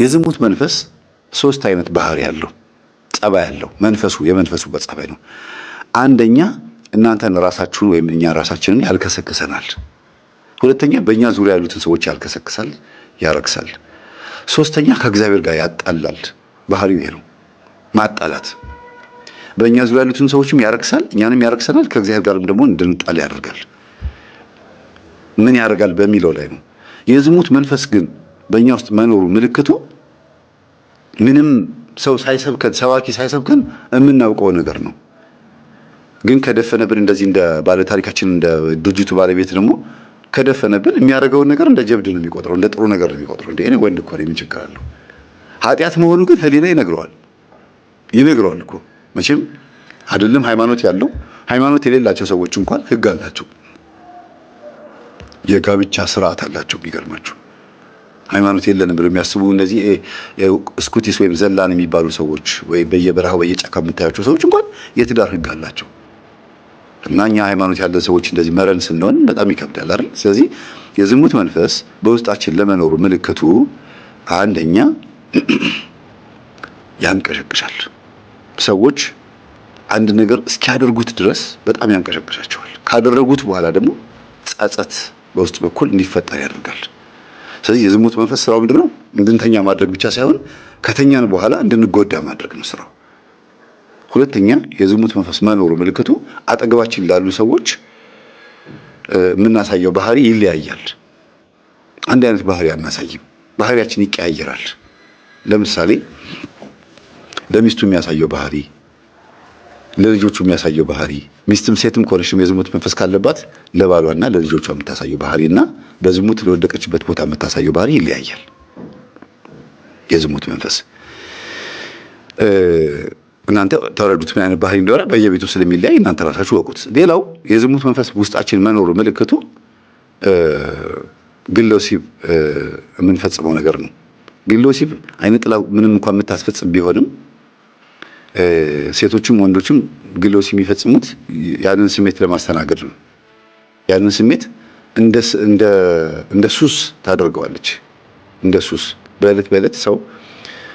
የዝሙት መንፈስ ሶስት አይነት ባህሪ ያለው ጸባይ ያለው የመንፈሱ በጸባይ ነው። አንደኛ እናንተን ራሳችሁን ወይም እኛ ራሳችንን ያልከሰክሰናል። ሁለተኛ በእኛ ዙሪያ ያሉትን ሰዎች ያልከሰክሳል፣ ያረክሳል። ሶስተኛ ከእግዚአብሔር ጋር ያጣላል። ባህሪው ይሄ ነው፣ ማጣላት። በእኛ ዙሪያ ያሉትን ሰዎችም ያረክሳል፣ እኛንም ያረክሰናል፣ ከእግዚአብሔር ጋርም ደግሞ እንድንጣላ ያደርጋል። ምን ያደርጋል በሚለው ላይ ነው። የዝሙት መንፈስ ግን በእኛ ውስጥ መኖሩ ምልክቱ ምንም ሰው ሳይሰብከን ሰባኪ ሳይሰብከን የምናውቀው ነገር ነው። ግን ከደፈነብን እንደዚህ እንደ ባለ ታሪካችን እንደ ድርጅቱ ባለቤት ደግሞ ከደፈነብን የሚያደርገውን ነገር እንደ ጀብድ ነው የሚቆጥረው፣ እንደ ጥሩ ነገር ነው የሚቆጥረው። እንደ እኔ ወንድ እኮ ነኝ ምን ችግር አለው? ኃጢአት መሆኑ ግን ህሊና ይነግረዋል እኮ መቼም አይደለም። ሃይማኖት የሌላቸው ሰዎች እንኳን ህግ አላቸው፣ የጋብቻ ስርዓት አላቸው። የሚገርማቸው ሃይማኖት የለንም ብለው የሚያስቡ እነዚህ ስኩቲስ ወይም ዘላን የሚባሉ ሰዎች ወይ በየበረሃው በየጫካ የምታያቸው ሰዎች እንኳን የትዳር ህግ አላቸው። እና እኛ ሃይማኖት ያለን ሰዎች እንደዚህ መረን ስንሆን በጣም ይከብዳል አይደል? ስለዚህ የዝሙት መንፈስ በውስጣችን ለመኖሩ ምልክቱ አንደኛ ያንቀሸቅሻል። ሰዎች አንድ ነገር እስኪያደርጉት ድረስ በጣም ያንቀሸቅሻቸዋል። ካደረጉት በኋላ ደግሞ ጸጸት በውስጥ በኩል እንዲፈጠር ያደርጋል። ስለዚህ የዝሙት መንፈስ ስራው ምንድነው? እንድንተኛ ማድረግ ብቻ ሳይሆን ከተኛን በኋላ እንድንጎዳ ማድረግ ነው ስራው። ሁለተኛ የዝሙት መንፈስ መኖሩ ምልክቱ አጠገባችን ላሉ ሰዎች የምናሳየው ባህሪ ይለያያል። አንድ አይነት ባህሪ አናሳይም፣ ባህሪያችን ይቀያየራል። ለምሳሌ ለሚስቱ የሚያሳየው ባህሪ፣ ለልጆቹ የሚያሳየው ባህሪ፣ ሚስትም ሴትም ከሆነችም የዝሙት መንፈስ ካለባት ለባሏና ለልጆቿ የምታሳየው ባህሪና በዝሙት ለወደቀችበት ቦታ የምታሳየው ባህሪ ይለያያል። የዝሙት መንፈስ እናንተ ተረዱት ምን አይነት ባህሪ እንደሆነ በየቤቱ ስለሚለያይ እናንተ ራሳችሁ ወቁት። ሌላው የዝሙት መንፈስ ውስጣችን መኖሩ ምልክቱ ግለ ወሲብ የምንፈጽመው ነገር ነው። ግለ ወሲብ አይነ ጥላ ምንም እንኳን የምታስፈጽም ቢሆንም ሴቶችም ወንዶችም ግለ ወሲብ የሚፈጽሙት ያንን ስሜት ለማስተናገድ ነው። ያንን ስሜት እንደ ሱስ ታደርገዋለች። እንደ ሱስ በዕለት ሰው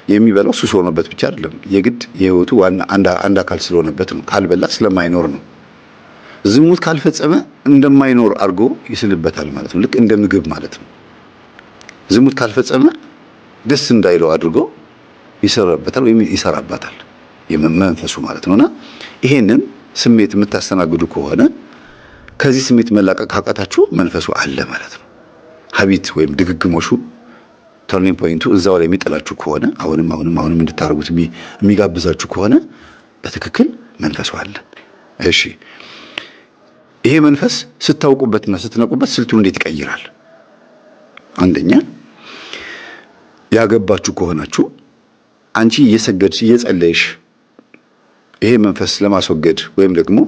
የሚበላው ሱስ ሆኖበት ብቻ አይደለም፣ የግድ የህይወቱ ዋና አንድ አካል ስለሆነበት ነው። ካልበላ ስለማይኖር ነው። ዝሙት ካልፈጸመ እንደማይኖር አድርጎ ይስልበታል ማለት ነው። ልክ እንደ ምግብ ማለት ነው። ዝሙት ካልፈጸመ ደስ እንዳይለው አድርጎ ይሰራበታል ወይም ይሰራባታል የመንፈሱ ማለት ነውና ይሄንን ስሜት የምታስተናግዱ ከሆነ ከዚህ ስሜት መላቀቅ ካቃታችሁ መንፈሱ አለ ማለት ነው። ሀቢት ወይም ድግግሞሹ ተርኒንግ ፖይንቱ እዛው ላይ የሚጥላችሁ ከሆነ አሁንም እንድታረጉት የሚጋብዛችሁ ከሆነ በትክክል መንፈሱ አለ። እሺ ይሄ መንፈስ ስታውቁበትና ስትነቁበት ስልቱን እንዴት ይቀይራል? አንደኛ ያገባችሁ ከሆናችሁ አንቺ እየሰገድሽ እየጸለይሽ ይሄ መንፈስ ለማስወገድ ወይም ደግሞ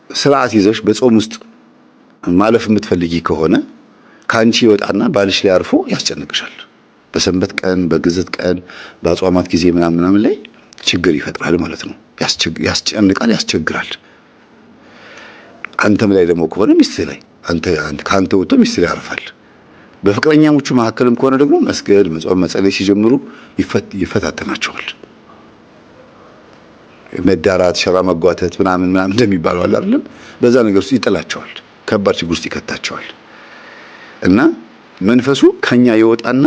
ስርዓት ይዘሽ በጾም ውስጥ ማለፍ የምትፈልጊ ከሆነ ካንቺ ይወጣና ባልሽ ላይ አርፎ ያስጨንቅሻል። በሰንበት ቀን፣ በግዝት ቀን፣ በአጽዋማት ጊዜ ምናምን ላይ ችግር ይፈጥራል ማለት ነው። ያስጨንቃል፣ ያስቸግራል። አንተም ላይ ደግሞ ከሆነ ሚስትህ ላይ ከአንተ ወጥቶ ሚስትህ ላይ ያርፋል። በፍቅረኛሞቹ መካከልም ከሆነ ደግሞ መስገድ፣ መጾም፣ መጸለይ ሲጀምሩ ይፈታተናቸዋል። መዳራት፣ ሸራ መጓተት ምናምን እንደሚባለው አለ አይደለም? በዛ ነገር ውስጥ ይጥላቸዋል፣ ከባድ ችግር ውስጥ ይከታቸዋል። እና መንፈሱ ከኛ ይወጣና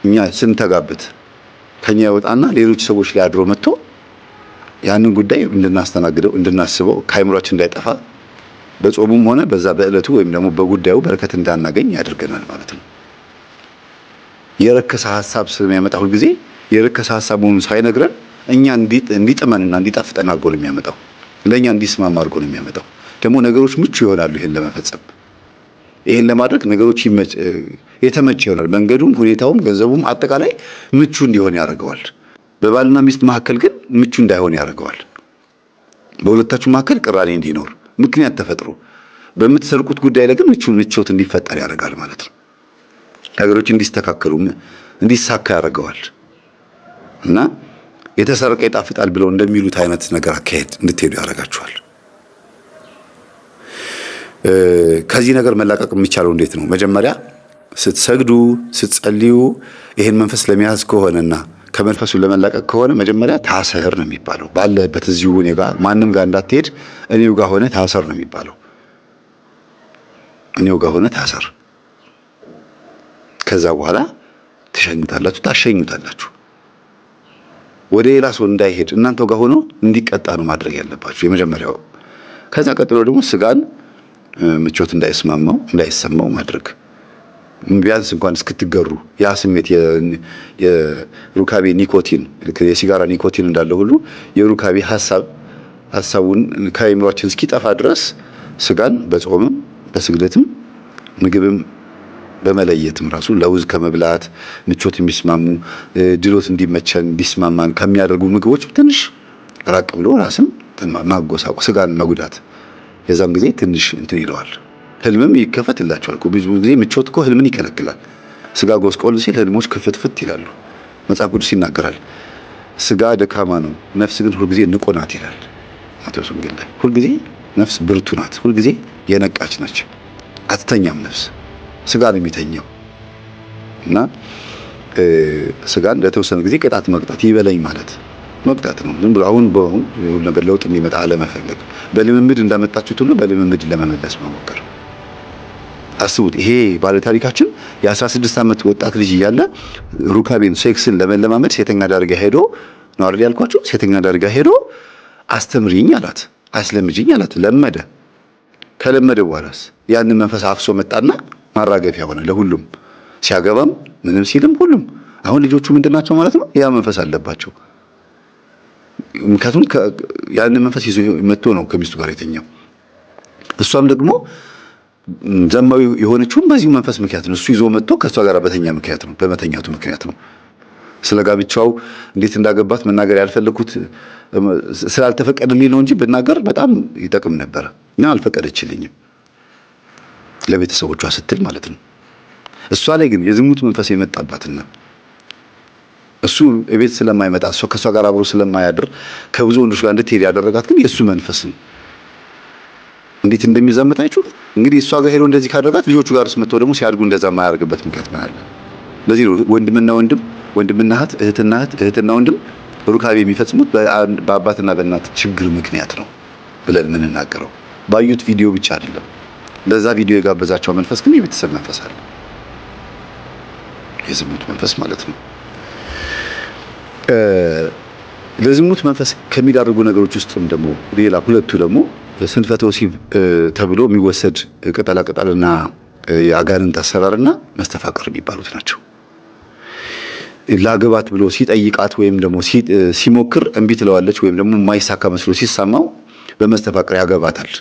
እኛ ስንተጋበት ከኛ ይወጣና ሌሎች ሰዎች ላይ አድሮ መጥቶ ያንን ጉዳይ እንድናስተናግደው እንድናስበው ከአይምሯችን እንዳይጠፋ በጾሙም ሆነ በዛ በእለቱ ወይም ደግሞ በጉዳዩ በረከት እንዳናገኝ ያደርገናል ማለት ነው። የረከሰ ሐሳብ ስለሚያመጣ ሁሉ ጊዜ የረከሰ ሐሳብ መሆኑን ሳይነግረን እኛ እንዲጥመንና እንዲጣፍጠን አድርጎ ነው የሚያመጣው። ለኛ እንዲስማማ አድርጎ ነው የሚያመጣው። ደግሞ ነገሮች ምቹ ይሆናሉ ይሄን ለመፈጸም። ይሄን ለማድረግ ነገሮች የተመቸ ይሆናል። መንገዱም፣ ሁኔታውም፣ ገንዘቡም አጠቃላይ ምቹ እንዲሆን ያደርገዋል። በባልና ሚስት መካከል ግን ምቹ እንዳይሆን ያደርገዋል። በሁለታችሁ መካከል ቅራኔ እንዲኖር ምክንያት ተፈጥሮ በምትሰርቁት ጉዳይ ላይ ግን ምቾት እንዲፈጠር ያደርጋል ማለት ነው። ነገሮች እንዲስተካከሉ እንዲሳካ ያደርገዋል። እና የተሰረቀ ይጣፍጣል ብለው እንደሚሉት አይነት ነገር አካሄድ እንድትሄዱ ያደርጋችኋል። ከዚህ ነገር መላቀቅ የሚቻለው እንዴት ነው? መጀመሪያ ስትሰግዱ ስትጸልዩ ይሄን መንፈስ ለመያዝ ከሆነና ከመንፈሱ ለመላቀቅ ከሆነ መጀመሪያ ታሰር ነው የሚባለው። ባለበት እዚሁ እኔ ጋር ማንም ጋር እንዳትሄድ እኔው ጋር ሆነ ታሰር ነው የሚባለው። እኔው ጋር ሆነ ታሰር። ከዛ በኋላ ታሸኙታላችሁ። ወደ ሌላ ሰው እንዳይሄድ እናንተው ጋር ሆኖ እንዲቀጣ ነው ማድረግ ያለባችሁ የመጀመሪያው። ከዛ ቀጥሎ ደግሞ ስጋን ምቾት እንዳይሰማው ማድረግ ቢያንስ እንኳን እስክትገሩ ያ ስሜት የሩካቤ ኒኮቲን የሲጋራ ኒኮቲን እንዳለ ሁሉ የሩካቤ ሐሳቡን ከአእምሯችን እስኪጠፋ ድረስ ስጋን በጾምም በስግደትም ምግብም በመለየትም ራሱ ለውዝ ከመብላት ምቾት የሚስማሙ ድሎት እንዲስማማን ከሚያደርጉ ምግቦች ትንሽ ራቅ ብሎ ራስን ማጎሳቆ ስጋን መጉዳት የዛን ጊዜ ትንሽ እንትን ይለዋል። ህልምም ይከፈትላቸዋል እኮ ብዙ ጊዜ ምቾት እኮ ህልምን ይከለክላል። ስጋ ጎስቆል ሲል ህልሞች ክፍትፍት ይላሉ። መጽሐፍ ቅዱስ ይናገራል። ስጋ ደካማ ነው፣ ነፍስ ግን ሁልጊዜ ንቁ ናት ይላል ማቴዎስ ወንጌል ላይ። ሁልጊዜ ነፍስ ብርቱ ናት፣ ሁልጊዜ የነቃች ነች፣ አትተኛም ነፍስ። ስጋ ነው የሚተኛው እና ስጋን ለተወሰነ ጊዜ ቅጣት መቅጣት ይበለኝ ማለት መቅጣት ነው። ዝም ብሎ አሁን ሁሉ ነገር ለውጥ እንዲመጣ አለመፈለግ፣ በልምምድ እንዳመጣችሁት ሁሉ በልምምድ ለመመለስ መሞከር። አስቡት፣ ይሄ ባለ ታሪካችን የ16 ዓመት ወጣት ልጅ እያለ ሩካቤን ሴክስን ለመለማመድ ሴተኛ ዳርጋ ሄዶ ነው አይደል ያልኳችሁ? ሴተኛ ዳርጋ ሄዶ አስተምሪኝ አላት፣ አስለምጂኝ አላት። ለመደ። ከለመደ በኋላስ ያንን መንፈስ አፍሶ መጣና ማራገፊያ ሆነ ለሁሉም። ሲያገባም ምንም ሲልም ሁሉም አሁን ልጆቹ ምንድናቸው ማለት ነው? ያ መንፈስ አለባቸው። ምክንያቱም ያንን መንፈስ ይዞ መጥቶ ነው ከሚስቱ ጋር የተኛው። እሷም ደግሞ ዘማዊ የሆነችውም በዚህ መንፈስ ምክንያት ነው። እሱ ይዞ መጥቶ ከእሷ ጋር በመተኛቱ ምክንያት ነው። ስለ ጋብቻው እንዴት እንዳገባት መናገር ያልፈለኩት ስላልተፈቀደልኝ ነው እንጂ ብናገር በጣም ይጠቅም ነበር። ግን አልፈቀደችልኝም፣ ለቤተሰቦቿ ስትል ማለት ነው። እሷ ላይ ግን የዝሙት መንፈስ የመጣባትና እሱ እቤት ስለማይመጣ እሷ ከሷ ጋር አብሮ ስለማያድር ከብዙ ወንዶች ጋር እንድትሄድ ያደረጋት ግን የእሱ መንፈስ ነው። እንዴት እንደሚዛመት አይችሁ እንግዲህ። እሷ ጋር ሄዶ እንደዚህ ካደረጋት ልጆቹ ጋር መጥተው ደግሞ ሲያድጉ እንደዛ የማያደርግበት ምክንያት ምን አለ? ለዚህ ነው ወንድምና እህት፣ እህትና ወንድም ሩካቤ የሚፈጽሙት በአባትና በእናት ችግር ምክንያት ነው ብለን የምንናገረው። ባዩት ቪዲዮ ብቻ አይደለም። ለዛ ቪዲዮ የጋበዛቸው መንፈስ ግን የቤተሰብ መንፈስ አለ፣ የዝሙት መንፈስ ማለት ነው። ለዝሙት መንፈስ ከሚዳርጉ ነገሮች ውስጥም ደግሞ ሌላ ሁለቱ ደግሞ ስንፈተ ወሲብ ተብሎ የሚወሰድ ቅጠላቅጠልና የአጋንንት አሰራርና መስተፋቅር የሚባሉት ናቸው። ላገባት ብሎ ሲጠይቃት ወይም ደግሞ ሲሞክር እምቢ ትለዋለች፣ ወይም ደግሞ የማይሳካ መስሎ ሲሰማው በመስተፋቅር ያገባታል።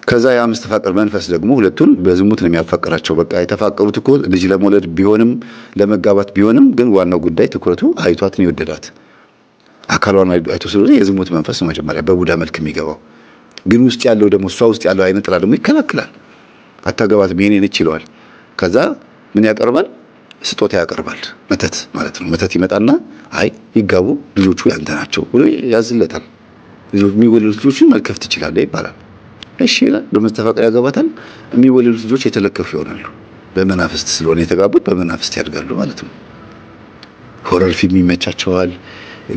ከዛ ያ መስተፋቅር መንፈስ ደግሞ ሁለቱን በዝሙት ነው የሚያፋቅራቸው። በቃ የተፋቀሩት እኮ ልጅ ለመውለድ ቢሆንም ለመጋባት ቢሆንም ግን ዋናው ጉዳይ ትኩረቱ አይቷትን የወደዳት አካሏን አይቶ ስለሆነ የዝሙት መንፈስ ነው መጀመሪያ በቡዳ መልክ የሚገባው። ግን ውስጥ ያለው ደግሞ እሷ ውስጥ ያለው አይነ ጥላ ደግሞ ይከላከላል። አታገባትም የኔ ነች ይለዋል። ከዛ ምን ያቀርባል? ስጦታ ያቀርባል። መተት ማለት ነው። መተት ይመጣና አይ ይጋቡ ልጆቹ ያንተ ናቸው ብሎ ያዝለታል። የሚወለዱት ልጆችን መልከፍ ትችላለህ ይባላል። እሺ ይላል። በመስተፋቅር ያገባታል። የሚወለዱት ልጆች የተለከፉ ይሆናሉ። በመናፍስት ስለሆነ የተጋቡት በመናፍስት ያድጋሉ ማለት ነው። ሆረር ፊልም ይመቻቸዋል።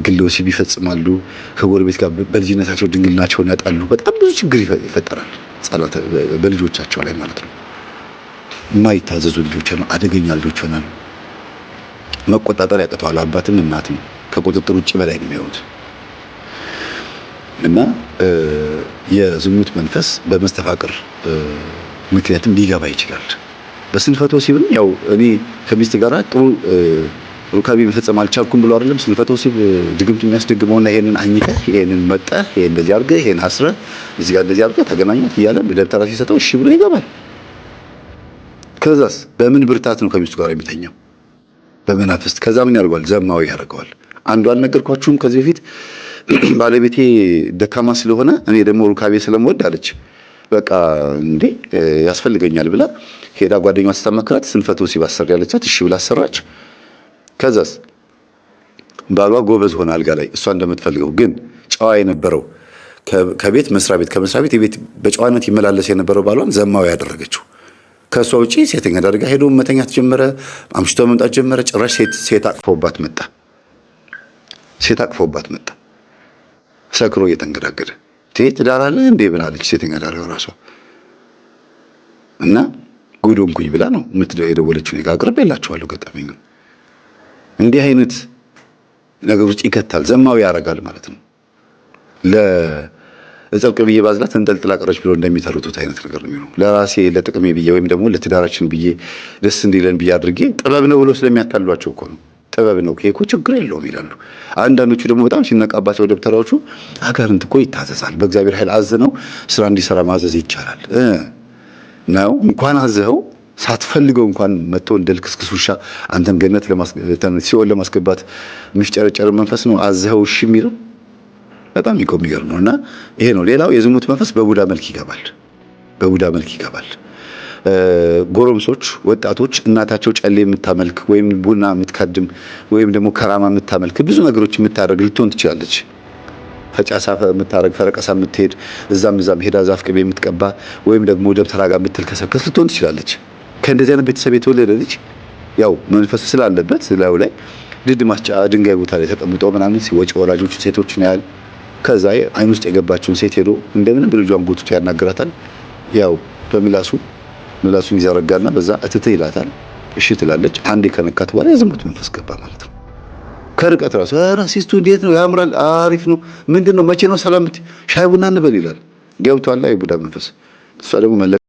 ግለ ወሲብ ይፈጽማሉ። ከጎረቤት ጋር በልጅነታቸው ድንግልናቸውን ያጣሉ። በጣም ብዙ ችግር ይፈጠራል በልጆቻቸው ላይ ማለት ነው። የማይታዘዙ ልጆች ነው፣ አደገኛ ልጆች ሆናሉ። መቆጣጠር ያቅተዋል። አባትም እናትም ከቁጥጥር ውጭ በላይ ነው የሚሆኑት። እና የዝሙት መንፈስ በመስተፋቅር ምክንያትም ሊገባ ይችላል። በስንፈተ ወሲብም ያው እኔ ከሚስት ጋር ጥሩ ሩካቤ መፈጸም አልቻልኩም ብሎ አይደለም ስንፈተ ወሲብ ድግምት የሚያስደግመውና ይሄንን አኝከህ ይሄንን መጠህ ይሄን እንደዚህ አድርገህ ይሄን አስረህ እዚህ ጋር እንደዚህ አድርገህ ተገናኛት እያለ በደብተራ ሲሰጠው እሺ ብሎ ይገባል። ከዛስ በምን ብርታት ነው ከሚስቱ ጋር የሚተኛው? በመናፍስት። ከዛ ምን ያደርገዋል? ዘማዊ ያደርገዋል። አንዱ አልነገርኳችሁም ከዚህ በፊት ባለቤቴ ደካማ ስለሆነ እኔ ደግሞ ሩካቤ ስለምወድ አለች። በቃ እንዴ ያስፈልገኛል ብላ ሄዳ ጓደኛዋ ስታመክራት ስንፈተ ወሲብ አሰሪ ያለቻት እሺ ብላ አሰራች። ከዛስ ባሏ ጎበዝ ሆነ አልጋ ላይ እሷ እንደምትፈልገው። ግን ጨዋ የነበረው ከቤት መስሪያ ቤት ከመስሪያ ቤት የቤት በጨዋነት ይመላለስ የነበረው ባሏን ዘማዊ ያደረገችው። ከሷ ውጪ ሴተኛ አዳሪ ሄዶ መተኛት ጀመረ። አምሽቶ መምጣት ጀመረ። ጭራሽ ሴት አቅፎባት መጣ። ሰክሮ እየተንገዳገደ ትዳር አለ እንዴ ብላለች ሴተኛ አዳሪው ራሷ። እና ጉድ ሆንኩኝ ብላ ነው የደወለችው። እኔ ጋር አቅርቤላችኋለሁ ገጠመኝ። እንዲህ አይነት ነገር ውስጥ ይከታል፣ ዘማዊ ያደርጋል ማለት ነው። ለጸብቅ ብዬ ባዝላት እንጠልጥላ ቀረች ብሎ እንደሚተርቱት አይነት ነገር ነው የሚሆነው። ለራሴ ለጥቅሜ ብዬ ወይም ደግሞ ለትዳራችን ብዬ ደስ እንዲለን ብዬ አድርጌ ጥበብ ነው ብሎ ስለሚያታሏቸው እኮ ነው። ጥበብ ነው እኮ ችግር የለውም ይላሉ። አንዳንዶቹ ደግሞ በጣም ሲነቃባቸው ደብተራዎቹ አጋንንት እኮ ይታዘዛል፣ በእግዚአብሔር ኃይል አዝነው ስራ እንዲሰራ ማዘዝ ይቻላል ነው። እንኳን አዘኸው ሳትፈልገው እንኳን መጥቶ እንደ ልክስክስ ውሻ አንተን ገነት ሲኦል ለማስገባት የሚፍጨረጨር መንፈስ ነው አዘኸው እሺ የሚለው። በጣም የሚገርም ነው። እና ይሄ ነው። ሌላው የዝሙት መንፈስ በቡዳ መልክ ይገባል። ጎረምሶች፣ ወጣቶች እናታቸው ጨሌ የምታመልክ ወይም ቡና የምትካድም ወይም ደግሞ ከራማ የምታመልክ ብዙ ነገሮች የምታደርግ ልትሆን ትችላለች። ፈጫሳ የምታደርግ ፈረቀሳ የምትሄድ እዛም ሄዳ ዛፍ ቅቤ የምትቀባ ወይም ደግሞ ደብተራ ጋር የምትልከሰከስ ልትሆን ትችላለች። ከእንደዚህ አይነት ቤተሰብ የተወለደ ልጅ ያው መንፈስ ስላለበት ላዩ ላይ ድድ ማስጫ ድንጋይ ቦታ ላይ ተቀምጦ ምናምን ሲወጪ ወላጆቹ ሴቶችን ያህል ከዛ አይን ውስጥ የገባችውን ሴት ሄዶ እንደምንም ብልጇን ጎትቶ ያናግራታል። ያው ምላሱን ይዘረጋልና በዛ እትትህ ይላታል። እሺ ትላለች። አንዴ ከነካት በኋላ የዝሙት መንፈስ ገባ ማለት ነው። ከርቀት ራሱ ሲስቱ እንዴት ነው ያምራል፣ አሪፍ ነው፣ ምንድነው መቼ ነው ሰላም ሻይ ቡና እንበል ይላል። ገብቷል የቡዳ መንፈስ። እሷ ደግሞ